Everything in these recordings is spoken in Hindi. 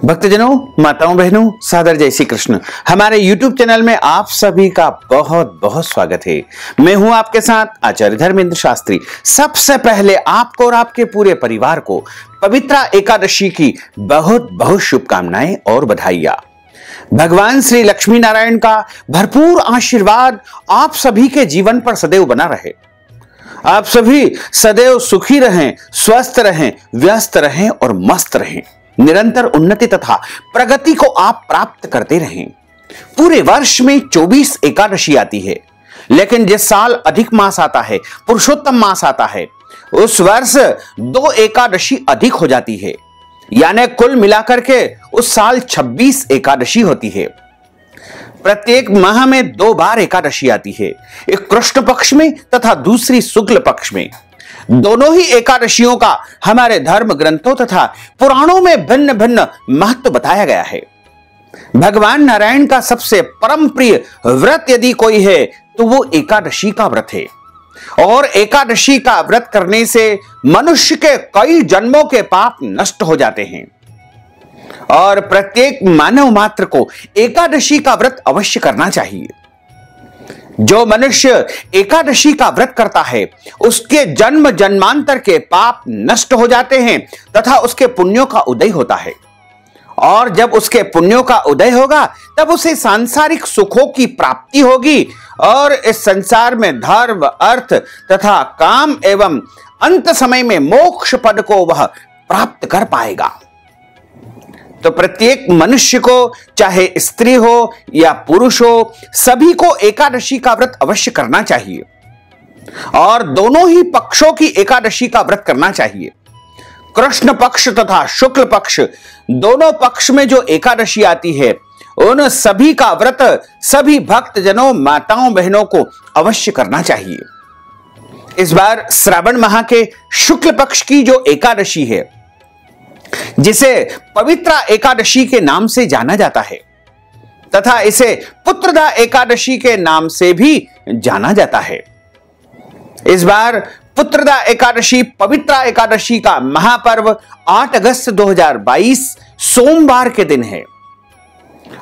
भक्तजनों, माताओं, बहनों, सादर जय श्री कृष्ण। हमारे YouTube चैनल में आप सभी का बहुत बहुत स्वागत है। मैं हूं आपके साथ आचार्य धर्मेंद्र शास्त्री। सबसे पहले आपको और आपके पूरे परिवार को पवित्रा एकादशी की बहुत बहुत शुभकामनाएं और बधाइयां। भगवान श्री लक्ष्मी नारायण का भरपूर आशीर्वाद आप सभी के जीवन पर सदैव बना रहे। आप सभी सदैव सुखी रहें, स्वस्थ रहें, व्यस्त रहें और मस्त रहें। निरंतर उन्नति तथा प्रगति को आप प्राप्त करते रहें। पूरे वर्ष में 24 एकादशी आती है, लेकिन जिस साल अधिक मास आता है, पुरुषोत्तम मास आता है, उस वर्ष 2 एकादशी अधिक हो जाती है। यानी कुल मिलाकर के उस साल 26 एकादशी होती है। प्रत्येक माह में 2 बार एकादशी आती है, एक कृष्ण पक्ष में तथा दूसरी शुक्ल पक्ष में। दोनों ही एकादशियों का हमारे धर्म ग्रंथों तथा पुराणों में भिन्न भिन्न महत्व बताया गया है। भगवान नारायण का सबसे परम प्रिय व्रत यदि कोई है तो वो एकादशी का व्रत है। और एकादशी का व्रत करने से मनुष्य के कई जन्मों के पाप नष्ट हो जाते हैं। और प्रत्येक मानव मात्र को एकादशी का व्रत अवश्य करना चाहिए। जो मनुष्य एकादशी का व्रत करता है उसके जन्म जन्मांतर के पाप नष्ट हो जाते हैं तथा उसके पुण्यों का उदय होता है। और जब उसके पुण्यों का उदय होगा तब उसे सांसारिक सुखों की प्राप्ति होगी और इस संसार में धर्म, अर्थ तथा काम एवं अंत समय में मोक्ष पद को वह प्राप्त कर पाएगा। तो प्रत्येक मनुष्य को, चाहे स्त्री हो या पुरुष हो, सभी को एकादशी का व्रत अवश्य करना चाहिए। और दोनों ही पक्षों की एकादशी का व्रत करना चाहिए। कृष्ण पक्ष तथा शुक्ल पक्ष, दोनों पक्ष में जो एकादशी आती है उन सभी का व्रत सभी भक्तजनों, माताओं, बहनों को अवश्य करना चाहिए। इस बार श्रावण माह के शुक्ल पक्ष की जो एकादशी है, जिसे पवित्रा एकादशी के नाम से जाना जाता है तथा इसे पुत्रदा एकादशी के नाम से भी जाना जाता है। इस बार पुत्रदा एकादशी, पवित्रा एकादशी का महापर्व 8 अगस्त 2022 सोमवार के दिन है।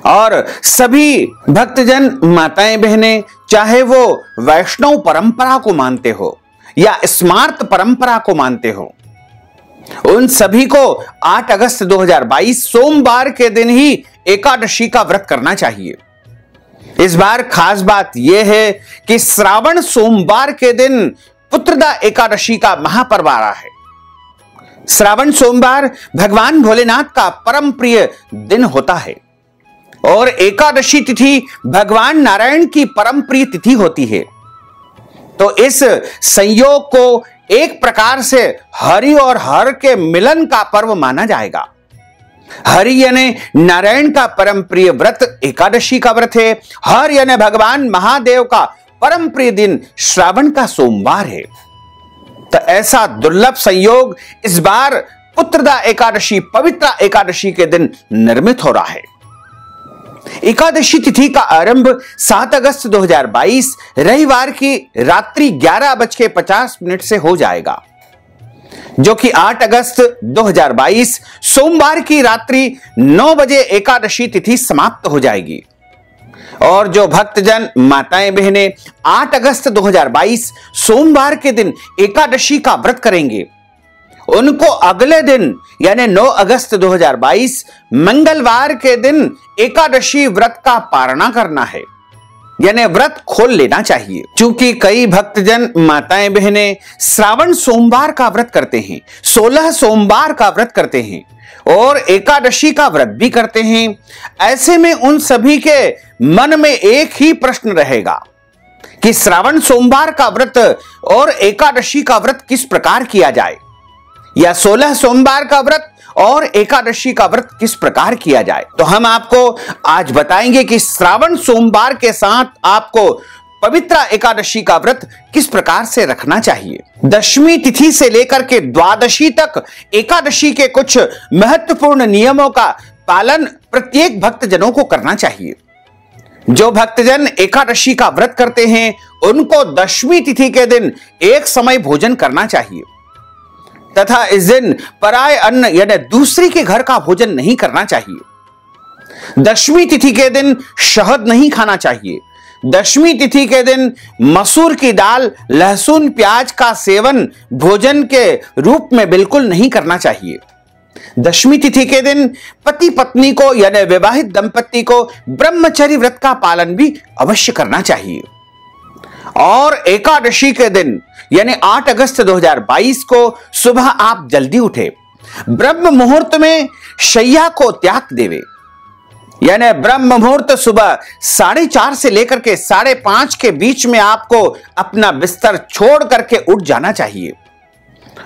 और सभी भक्तजन, माताएं, बहनें, चाहे वो वैष्णव परंपरा को मानते हो या स्मार्त परंपरा को मानते हो, उन सभी को 8 अगस्त 2022 सोमवार के दिन ही एकादशी का व्रत करना चाहिए। इस बार खास बात यह है कि श्रावण सोमवार के दिन पुत्रदा एकादशी का महापर्व आ रहा है। श्रावण सोमवार भगवान भोलेनाथ का परम प्रिय दिन होता है और एकादशी तिथि भगवान नारायण की परम प्रिय तिथि होती है। तो इस संयोग को एक प्रकार से हरि और हर के मिलन का पर्व माना जाएगा। हरि यानी नारायण का परम प्रिय व्रत एकादशी का व्रत है। हर यानी भगवान महादेव का परम प्रिय दिन श्रावण का सोमवार है। तो ऐसा दुर्लभ संयोग इस बार पुत्रदा एकादशी, पवित्रा एकादशी के दिन निर्मित हो रहा है। एकादशी तिथि का आरंभ 7 अगस्त 2022 रविवार की रात्रि 11:50 से हो जाएगा, जो कि 8 अगस्त 2022 सोमवार की रात्रि 9 बजे एकादशी तिथि समाप्त हो जाएगी। और जो भक्तजन, माताएं, बहनें 8 अगस्त 2022 सोमवार के दिन एकादशी का व्रत करेंगे, उनको अगले दिन यानी 9 अगस्त 2022 मंगलवार के दिन एकादशी व्रत का पारणा करना है, यानी व्रत खोल लेना चाहिए। क्योंकि कई भक्तजन, माताएं, बहनें श्रावण सोमवार का व्रत करते हैं, 16 सोमवार का व्रत करते हैं और एकादशी का व्रत भी करते हैं। ऐसे में उन सभी के मन में एक ही प्रश्न रहेगा कि श्रावण सोमवार का व्रत और एकादशी का व्रत किस प्रकार किया जाए, या 16 सोमवार का व्रत और एकादशी का व्रत किस प्रकार किया जाए। तो हम आपको आज बताएंगे कि श्रावण सोमवार के साथ आपको पवित्रा एकादशी का व्रत किस प्रकार से रखना चाहिए। दशमी तिथि से लेकर के द्वादशी तक एकादशी के कुछ महत्वपूर्ण नियमों का पालन प्रत्येक भक्तजनों को करना चाहिए। जो भक्तजन एकादशी का व्रत करते हैं उनको दशमी तिथि के दिन एक समय भोजन करना चाहिए। तथा इस दिन पराय अन्न यानी दूसरी के घर का भोजन नहीं करना चाहिए। दशमी तिथि के दिन शहद नहीं खाना चाहिए। दशमी तिथि के दिन मसूर की दाल, लहसुन, प्याज का सेवन भोजन के रूप में बिल्कुल नहीं करना चाहिए। दशमी तिथि के दिन पति पत्नी को यानी विवाहित दंपति को ब्रह्मचर्य व्रत का पालन भी अवश्य करना चाहिए। और एकादशी के दिन यानी 8 अगस्त 2022 को सुबह आप जल्दी उठे, ब्रह्म मुहूर्त में शैया को त्याग देवे, यानी ब्रह्म मुहूर्त सुबह 4:30 से लेकर के 5:30 के बीच में आपको अपना बिस्तर छोड़ करके उठ जाना चाहिए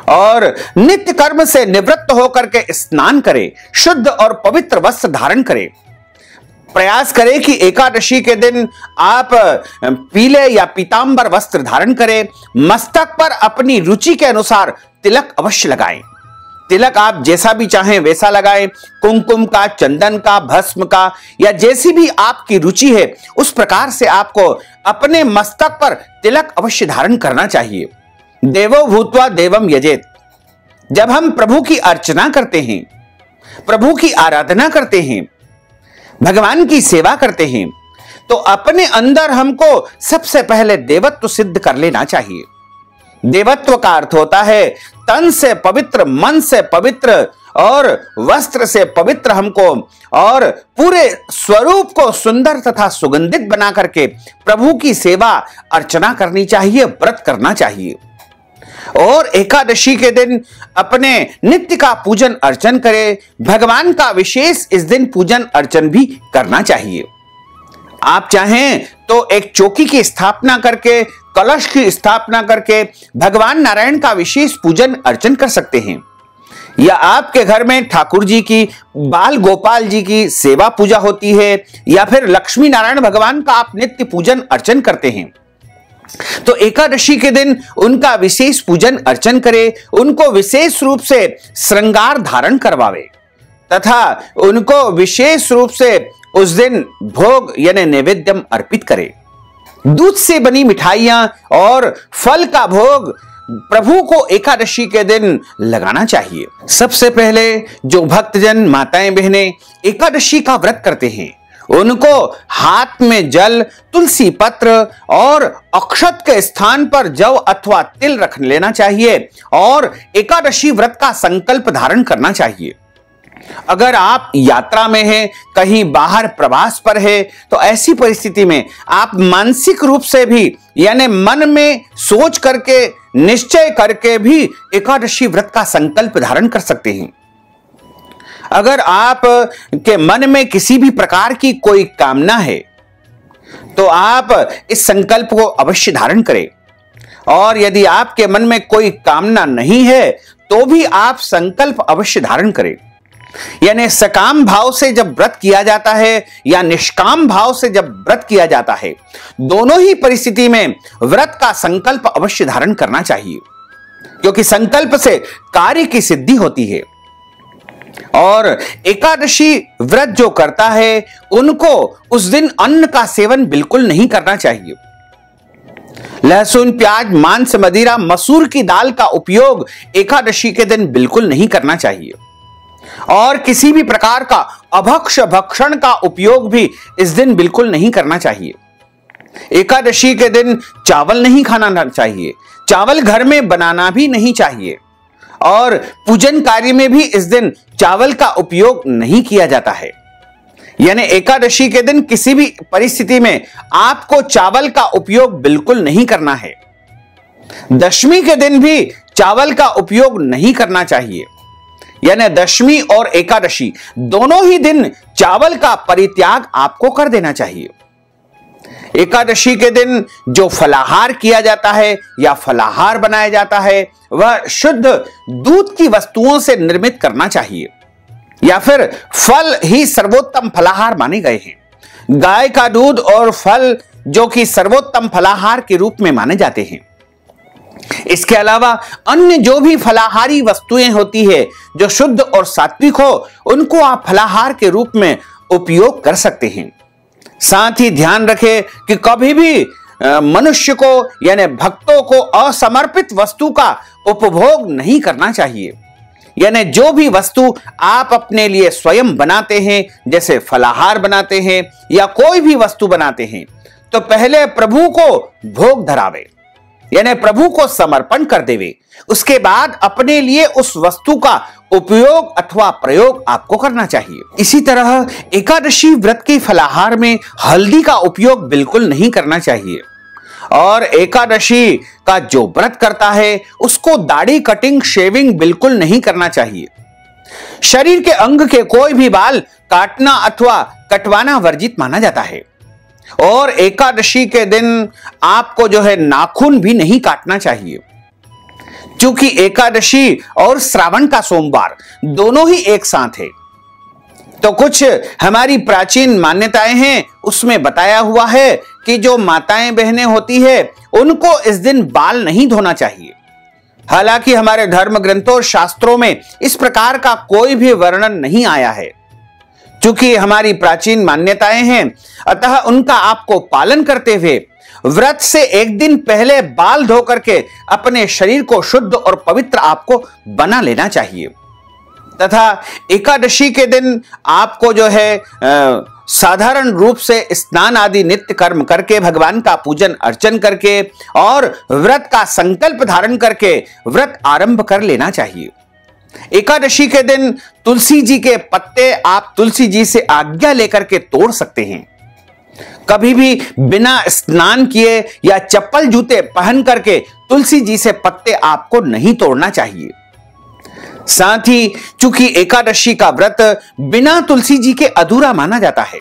और नित्य कर्म से निवृत्त होकर के स्नान करें, शुद्ध और पवित्र वस्त्र धारण करें। प्रयास करें कि एकादशी के दिन आप पीले या पीतांबर वस्त्र धारण करें। मस्तक पर अपनी रुचि के अनुसार तिलक अवश्य लगाएं। तिलक आप जैसा भी चाहें वैसा लगाएं, कुमकुम का, चंदन का, भस्म का या जैसी भी आपकी रुचि है उस प्रकार से आपको अपने मस्तक पर तिलक अवश्य धारण करना चाहिए। देवो भूत्वा देवम यजेत। जब हम प्रभु की अर्चना करते हैं, प्रभु की आराधना करते हैं, भगवान की सेवा करते हैं, तो अपने अंदर हमको सबसे पहले देवत्व सिद्ध कर लेना चाहिए। देवत्व का अर्थ होता है तन से पवित्र, मन से पवित्र और वस्त्र से पवित्र हमको और पूरे स्वरूप को सुंदर तथा सुगंधित बना करके प्रभु की सेवा अर्चना करनी चाहिए, व्रत करना चाहिए। और एकादशी के दिन अपने नित्य का पूजन अर्चन करें। भगवान का विशेष इस दिन पूजन अर्चन भी करना चाहिए। आप चाहें तो एक चौकी की स्थापना करके, कलश की स्थापना करके भगवान नारायण का विशेष पूजन अर्चन कर सकते हैं, या आपके घर में ठाकुर जी की, बाल गोपाल जी की सेवा पूजा होती है, या फिर लक्ष्मी नारायण भगवान का आप नित्य पूजन अर्चन करते हैं, तो एकादशी के दिन उनका विशेष पूजन अर्चन करें। उनको विशेष रूप से श्रृंगार धारण करवावे तथा उनको विशेष रूप से उस दिन भोग यानी नैवेद्यम अर्पित करें। दूध से बनी मिठाइयां और फल का भोग प्रभु को एकादशी के दिन लगाना चाहिए। सबसे पहले जो भक्तजन, माताएं, बहनें एकादशी का व्रत करते हैं उनको हाथ में जल, तुलसी पत्र और अक्षत के स्थान पर जव अथवा तिल रख लेना चाहिए और एकादशी व्रत का संकल्प धारण करना चाहिए। अगर आप यात्रा में हैं, कहीं बाहर प्रवास पर है, तो ऐसी परिस्थिति में आप मानसिक रूप से भी यानी मन में सोच करके, निश्चय करके भी एकादशी व्रत का संकल्प धारण कर सकते हैं। अगर आप के मन में किसी भी प्रकार की कोई कामना है तो आप इस संकल्प को अवश्य धारण करें, और यदि आपके मन में कोई कामना नहीं है तो भी आप संकल्प अवश्य धारण करें। यानी सकाम भाव से जब व्रत किया जाता है या निष्काम भाव से जब व्रत किया जाता है, दोनों ही परिस्थिति में व्रत का संकल्प अवश्य धारण करना चाहिए, क्योंकि संकल्प से कार्य की सिद्धि होती है। और एकादशी व्रत जो करता है उनको उस दिन अन्न का सेवन बिल्कुल नहीं करना चाहिए। लहसुन, प्याज, मांस, मदिरा, मसूर की दाल का उपयोग एकादशी के दिन बिल्कुल नहीं करना चाहिए, और किसी भी प्रकार का अभक्ष्य भक्षण का उपयोग भी इस दिन बिल्कुल नहीं करना चाहिए। एकादशी के दिन चावल नहीं खाना चाहिए, चावल घर में बनाना भी नहीं चाहिए, और पूजन कार्य में भी इस दिन चावल का उपयोग नहीं किया जाता है। यानी एकादशी के दिन किसी भी परिस्थिति में आपको चावल का उपयोग बिल्कुल नहीं करना है। दशमी के दिन भी चावल का उपयोग नहीं करना चाहिए। यानी दशमी और एकादशी दोनों ही दिन चावल का परित्याग आपको कर देना चाहिए। एकादशी के दिन जो फलाहार किया जाता है या फलाहार बनाया जाता है वह शुद्ध दूध की वस्तुओं से निर्मित करना चाहिए, या फिर फल ही सर्वोत्तम फलाहार माने गए हैं। गाय का दूध और फल जो कि सर्वोत्तम फलाहार के रूप में माने जाते हैं। इसके अलावा अन्य जो भी फलाहारी वस्तुएं होती है जो शुद्ध और सात्विक हो, उनको आप फलाहार के रूप में उपयोग कर सकते हैं। साथ ही ध्यान रखें कि कभी भी मनुष्य को यानी भक्तों को असमर्पित वस्तु का उपभोग नहीं करना चाहिए। यानी जो भी वस्तु आप अपने लिए स्वयं बनाते हैं, जैसे फलाहार बनाते हैं या कोई भी वस्तु बनाते हैं, तो पहले प्रभु को भोग धरावे, यानी प्रभु को समर्पण कर देवे। उसके बाद अपने लिए उस वस्तु का उपयोग अथवा प्रयोग आपको करना चाहिए। इसी तरह एकादशी व्रत के फलाहार में हल्दी का उपयोग बिल्कुल नहीं करना चाहिए। और एकादशी का जो व्रत करता है उसको दाढ़ी कटिंग शेविंग बिल्कुल नहीं करना चाहिए। शरीर के अंग के कोई भी बाल काटना अथवा कटवाना वर्जित माना जाता है। और एकादशी के दिन आपको जो है नाखून भी नहीं काटना चाहिए, क्योंकि एकादशी और श्रावण का सोमवार दोनों ही एक साथ है। तो कुछ हमारी प्राचीन मान्यताएं हैं, उसमें बताया हुआ है कि जो माताएं बहनें होती है उनको इस दिन बाल नहीं धोना चाहिए। हालांकि हमारे धर्म ग्रंथों और शास्त्रों में इस प्रकार का कोई भी वर्णन नहीं आया है। चूंकि हमारी प्राचीन मान्यताएं हैं, अतः उनका आपको पालन करते हुए व्रत से एक दिन पहले बाल धो करके अपने शरीर को शुद्ध और पवित्र आपको बना लेना चाहिए। तथा एकादशी के दिन आपको जो है साधारण रूप से स्नान आदि नित्य कर्म करके भगवान का पूजन अर्चन करके और व्रत का संकल्प धारण करके व्रत आरंभ कर लेना चाहिए। एकादशी के दिन तुलसी जी के पत्ते आप तुलसी जी से आज्ञा लेकर के तोड़ सकते हैं। कभी भी बिना स्नान किए या चप्पल जूते पहन करके तुलसी जी से पत्ते आपको नहीं तोड़ना चाहिए। साथ ही चूंकि एकादशी का व्रत बिना तुलसी जी के अधूरा माना जाता है,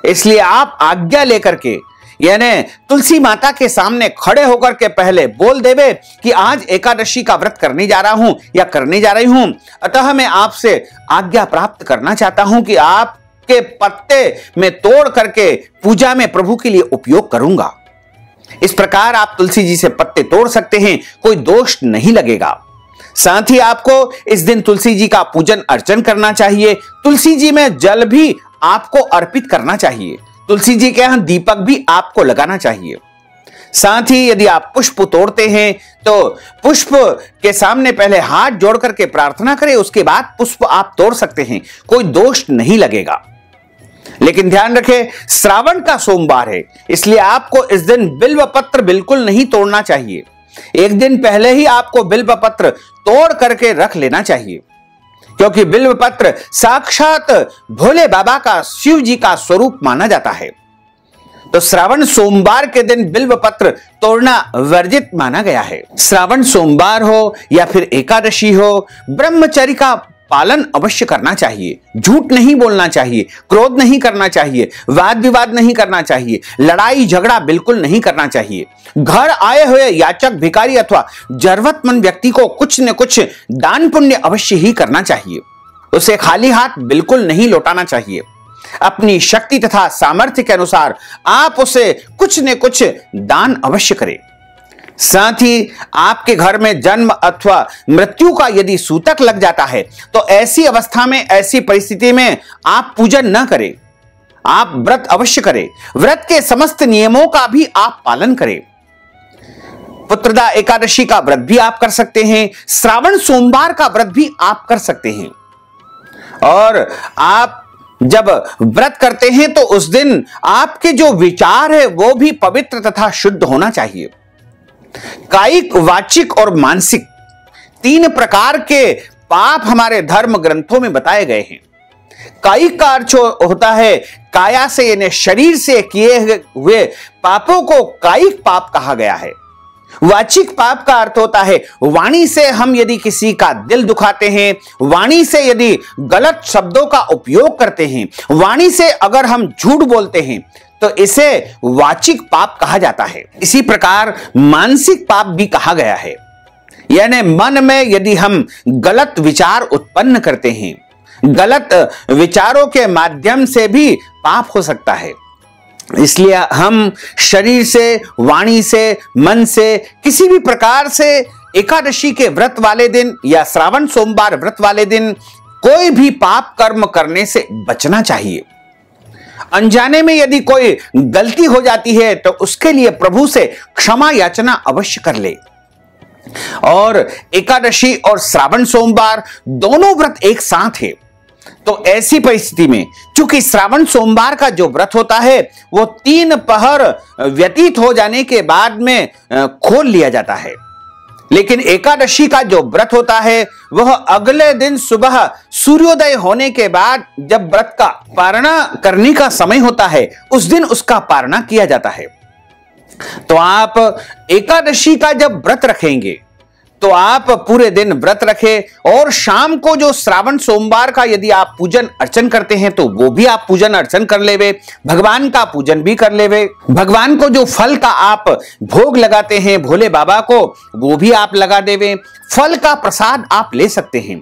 इसलिए आप आज्ञा लेकर के यानी तुलसी माता के सामने खड़े होकर के पहले बोल देवे कि आज एकादशी का व्रत करने जा रहा हूं या करने जा रही हूं, अतः मैं आपसे आज्ञा प्राप्त करना चाहता हूं कि आपके पत्ते मैं तोड़ करके पूजा में प्रभु के लिए उपयोग करूंगा। इस प्रकार आप तुलसी जी से पत्ते तोड़ सकते हैं, कोई दोष नहीं लगेगा। साथ ही आपको इस दिन तुलसी जी का पूजन अर्चन करना चाहिए। तुलसी जी में जल भी आपको अर्पित करना चाहिए। तुलसी जी के यहां दीपक भी आपको लगाना चाहिए। साथ ही यदि आप पुष्प तोड़ते हैं तो पुष्प के सामने पहले हाथ जोड़ करके प्रार्थना करें, उसके बाद पुष्प आप तोड़ सकते हैं, कोई दोष नहीं लगेगा। लेकिन ध्यान रखें, श्रावण का सोमवार है, इसलिए आपको इस दिन बिल्व पत्र बिल्कुल नहीं तोड़ना चाहिए। एक दिन पहले ही आपको बिल्व पत्र तोड़ करके रख लेना चाहिए, क्योंकि बिल्व पत्र साक्षात भोले बाबा का, शिव जी का स्वरूप माना जाता है। तो श्रावण सोमवार के दिन बिल्व पत्र तोड़ना वर्जित माना गया है। श्रावण सोमवार हो या फिर एकादशी हो, ब्रह्मचर्य का पालन अवश्य करना चाहिए। झूठ नहीं बोलना चाहिए, क्रोध नहीं करना चाहिए, वाद विवाद नहीं करना चाहिए, लड़ाई झगड़ा बिल्कुल नहीं करना चाहिए। घर आए हुए याचक, भिखारी अथवा जरूरतमंद व्यक्ति को कुछ न कुछ दान पुण्य अवश्य ही करना चाहिए। उसे खाली हाथ बिल्कुल नहीं लौटाना चाहिए। अपनी शक्ति तथा सामर्थ्य के अनुसार आप उसे कुछ न कुछ दान अवश्य करें। साथ ही आपके घर में जन्म अथवा मृत्यु का यदि सूतक लग जाता है तो ऐसी अवस्था में, ऐसी परिस्थिति में आप पूजन न करें, आप व्रत अवश्य करें। व्रत के समस्त नियमों का भी आप पालन करें। पुत्रदा एकादशी का व्रत भी आप कर सकते हैं, श्रावण सोमवार का व्रत भी आप कर सकते हैं। और आप जब व्रत करते हैं तो उस दिन आपके जो विचार है वो भी पवित्र तथा शुद्ध होना चाहिए। कायिक, वाचिक और मानसिक 3 प्रकार के पाप हमारे धर्म ग्रंथों में बताए गए हैं। कायिक का अर्थ होता है काया से यानी शरीर से किए हुए पापों को कायिक पाप कहा गया है। वाचिक पाप का अर्थ होता है वाणी से हम यदि किसी का दिल दुखाते हैं, वाणी से यदि गलत शब्दों का उपयोग करते हैं, वाणी से अगर हम झूठ बोलते हैं तो इसे वाचिक पाप कहा जाता है। इसी प्रकार मानसिक पाप भी कहा गया है, यानी मन में यदि हम गलत विचार उत्पन्न करते हैं, गलत विचारों के माध्यम से भी पाप हो सकता है। इसलिए हम शरीर से, वाणी से, मन से किसी भी प्रकार से एकादशी के व्रत वाले दिन या श्रावण सोमवार व्रत वाले दिन कोई भी पाप कर्म करने से बचना चाहिए। अनजाने में यदि कोई गलती हो जाती है तो उसके लिए प्रभु से क्षमा याचना अवश्य कर ले। और एकादशी और श्रावण सोमवार दोनों व्रत एक साथ है, तो ऐसी परिस्थिति में चूंकि श्रावण सोमवार का जो व्रत होता है वो 3 पहर व्यतीत हो जाने के बाद में खोल लिया जाता है, लेकिन एकादशी का जो व्रत होता है वह अगले दिन सुबह सूर्योदय होने के बाद जब व्रत का पारणा करने का समय होता है उस दिन उसका पारणा किया जाता है। तो आप एकादशी का जब व्रत रखेंगे तो आप पूरे दिन व्रत रखें और शाम को जो श्रावण सोमवार का यदि आप पूजन अर्चन करते हैं तो वो भी आप पूजन अर्चन कर लेवे, भगवान का पूजन भी कर लेवे। भगवान को जो फल का आप भोग लगाते हैं भोले बाबा को वो भी आप लगा देवे। फल का प्रसाद आप ले सकते हैं।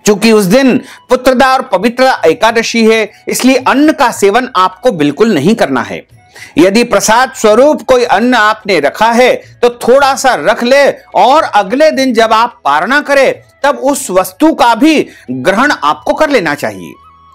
क्योंकि उस दिन पुत्रदा और पवित्र एकादशी है इसलिए अन्न का सेवन आपको बिल्कुल नहीं करना है। यदि प्रसाद स्वरूप कोई अन्न आपने रखा है तो थोड़ा सा रख ले और अगले दिन जब आप पारणा करें तब उस वस्तु का भी ग्रहण आपको कर लेना चाहिए।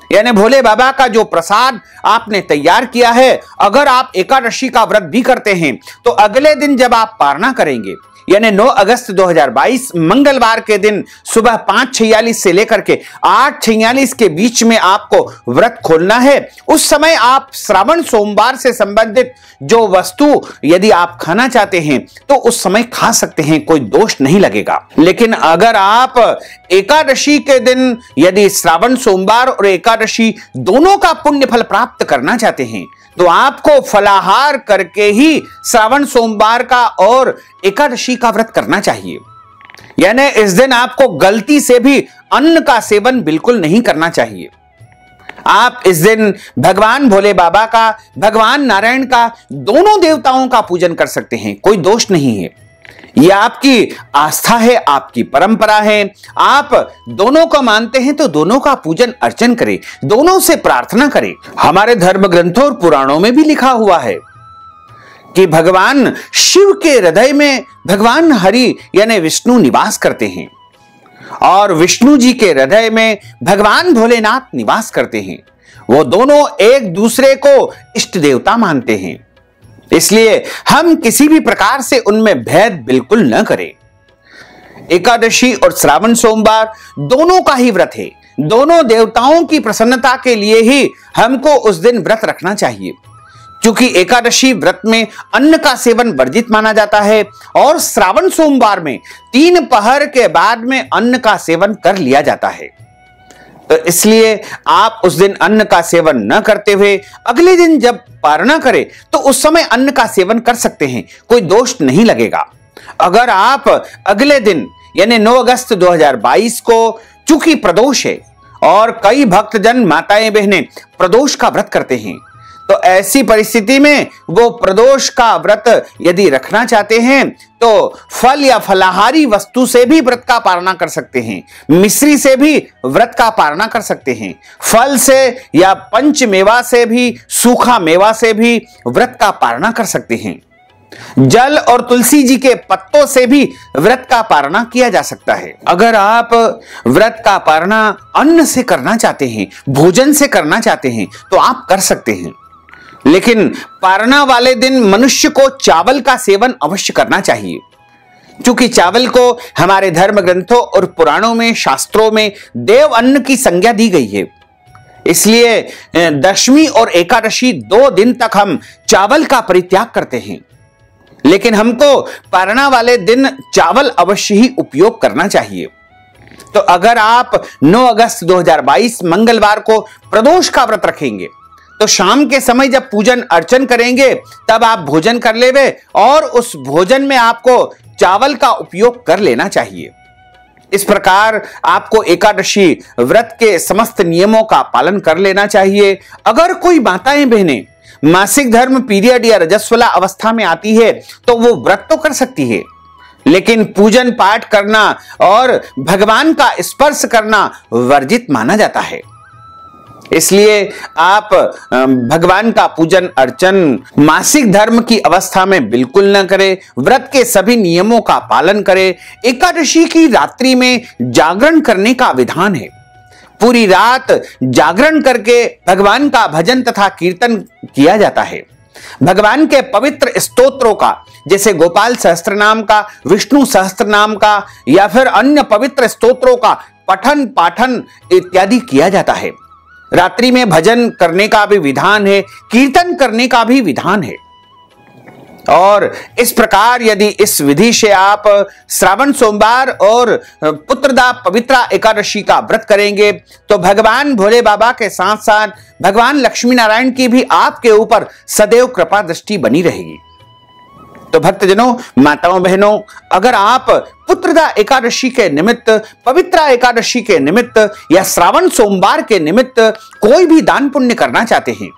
यानी भोले बाबा का जो प्रसाद आपने तैयार किया है अगर आप एकादशी का व्रत भी करते हैं तो अगले दिन जब आप पारणा करेंगे यानी 9 अगस्त 2022 मंगलवार के दिन सुबह 5:46 से लेकर के 8:46 के बीच में आपको व्रत खोलना है। उस समय आप श्रावण सोमवार से संबंधित जो वस्तु यदि आप खाना चाहते हैं तो उस समय खा सकते हैं, कोई दोष नहीं लगेगा। लेकिन अगर आप एकादशी के दिन यदि श्रावण सोमवार और एकादशी दोनों का पुण्य फल प्राप्त करना चाहते हैं तो आपको फलाहार करके ही श्रावण सोमवार का और एकादशी का व्रत करना चाहिए। यानी इस दिन आपको गलती से भी अन्न का सेवन बिल्कुल नहीं करना चाहिए। आप इस दिन भगवान भोले बाबा का, भगवान नारायण का, दोनों देवताओं का पूजन कर सकते हैं, कोई दोष नहीं है। यह आपकी आस्था है, आपकी परंपरा है। आप दोनों को मानते हैं तो दोनों का पूजन अर्चन करें, दोनों से प्रार्थना करें। हमारे धर्म ग्रंथों और पुराणों में भी लिखा हुआ है कि भगवान शिव के हृदय में भगवान हरि यानी विष्णु निवास करते हैं और विष्णु जी के हृदय में भगवान भोलेनाथ निवास करते हैं। वो दोनों एक दूसरे को इष्ट देवता मानते हैं, इसलिए हम किसी भी प्रकार से उनमें भेद बिल्कुल न करें। एकादशी और श्रावण सोमवार दोनों का ही व्रत है, दोनों देवताओं की प्रसन्नता के लिए ही हमको उस दिन व्रत रखना चाहिए। क्योंकि एकादशी व्रत में अन्न का सेवन वर्जित माना जाता है और श्रावण सोमवार में 3 पहर के बाद में अन्न का सेवन कर लिया जाता है। तो इसलिए आप उस दिन अन्न का सेवन न करते हुए अगले दिन जब पारणा करें तो उस समय अन्न का सेवन कर सकते हैं, कोई दोष नहीं लगेगा। अगर आप अगले दिन यानी 9 अगस्त 2022 को चूंकि प्रदोष है और कई भक्तजन माताएं बहनें प्रदोष का व्रत करते हैं तो ऐसी परिस्थिति में वो प्रदोष का व्रत यदि रखना चाहते हैं तो फल या फलाहारी वस्तु से भी व्रत का पारणा कर सकते हैं, मिश्री से भी व्रत का पारणा कर सकते हैं, फल से या पंच मेवा से भी, सूखा मेवा से भी व्रत का पारणा कर सकते हैं। जल और तुलसी जी के पत्तों से भी व्रत का पारणा किया जा सकता है। अगर आप व्रत का पारणा अन्न से करना चाहते हैं, भोजन से करना चाहते हैं तो आप कर सकते हैं, लेकिन पारणा वाले दिन मनुष्य को चावल का सेवन अवश्य करना चाहिए। क्योंकि चावल को हमारे धर्म ग्रंथों और पुराणों में, शास्त्रों में देव अन्न की संज्ञा दी गई है। इसलिए दशमी और एकादशी 2 दिन तक हम चावल का परित्याग करते हैं, लेकिन हमको पारणा वाले दिन चावल अवश्य ही उपयोग करना चाहिए। तो अगर आप 9 अगस्त 2022 मंगलवार को प्रदोष का व्रत रखेंगे तो शाम के समय जब पूजन अर्चन करेंगे तब आप भोजन कर लेवे और उस भोजन में आपको चावल का उपयोग कर लेना चाहिए। इस प्रकार आपको एकादशी व्रत के समस्त नियमों का पालन कर लेना चाहिए। अगर कोई माताएं बहनें मासिक धर्म पीरियड या रजस्वला अवस्था में आती है तो वो व्रत तो कर सकती है, लेकिन पूजन पाठ करना और भगवान का स्पर्श करना वर्जित माना जाता है। इसलिए आप भगवान का पूजन अर्चन मासिक धर्म की अवस्था में बिल्कुल न करें, व्रत के सभी नियमों का पालन करें। एकादशी की रात्रि में जागरण करने का विधान है। पूरी रात जागरण करके भगवान का भजन तथा कीर्तन किया जाता है। भगवान के पवित्र स्तोत्रों का, जैसे गोपाल सहस्त्रनाम का, विष्णु सहस्त्रनाम का या फिर अन्य पवित्र स्तोत्रों का पठन पाठन इत्यादि किया जाता है। रात्रि में भजन करने का भी विधान है, कीर्तन करने का भी विधान है। और इस प्रकार यदि इस विधि से आप श्रावण सोमवार और पुत्रदा पवित्रा एकादशी का व्रत करेंगे तो भगवान भोले बाबा के साथ साथ भगवान लक्ष्मी नारायण की भी आपके ऊपर सदैव कृपा दृष्टि बनी रहेगी। तो भक्तजनों, माताओं बहनों, अगर आप पुत्रदा एकादशी के निमित्त, पवित्रा एकादशी के निमित्त या श्रावण सोमवार के निमित्त कोई भी दान पुण्य करना चाहते हैं,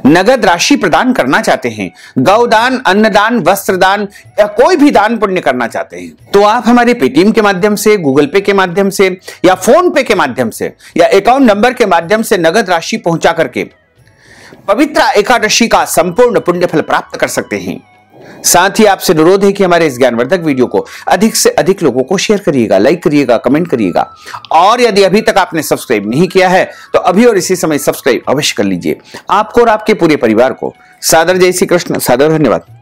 नगद राशि प्रदान करना चाहते हैं, गौदान, अन्नदान, वस्त्रदान या कोई भी दान पुण्य करना चाहते हैं, तो आप हमारे पेटीएम के माध्यम से, गूगल पे के माध्यम से या फोन पे के माध्यम से या अकाउंट नंबर के माध्यम से नगद राशि पहुंचा करके पवित्रा एकादशी का संपूर्ण पुण्य फल प्राप्त कर सकते हैं। साथ ही आपसे अनुरोध है कि हमारे इस ज्ञानवर्धक वीडियो को अधिक से अधिक लोगों को शेयर करिएगा, लाइक करिएगा, कमेंट करिएगा। और यदि अभी तक आपने सब्सक्राइब नहीं किया है तो अभी और इसी समय सब्सक्राइब अवश्य कर लीजिए। आपको और आपके पूरे परिवार को सादर जय श्री कृष्ण, सादर धन्यवाद।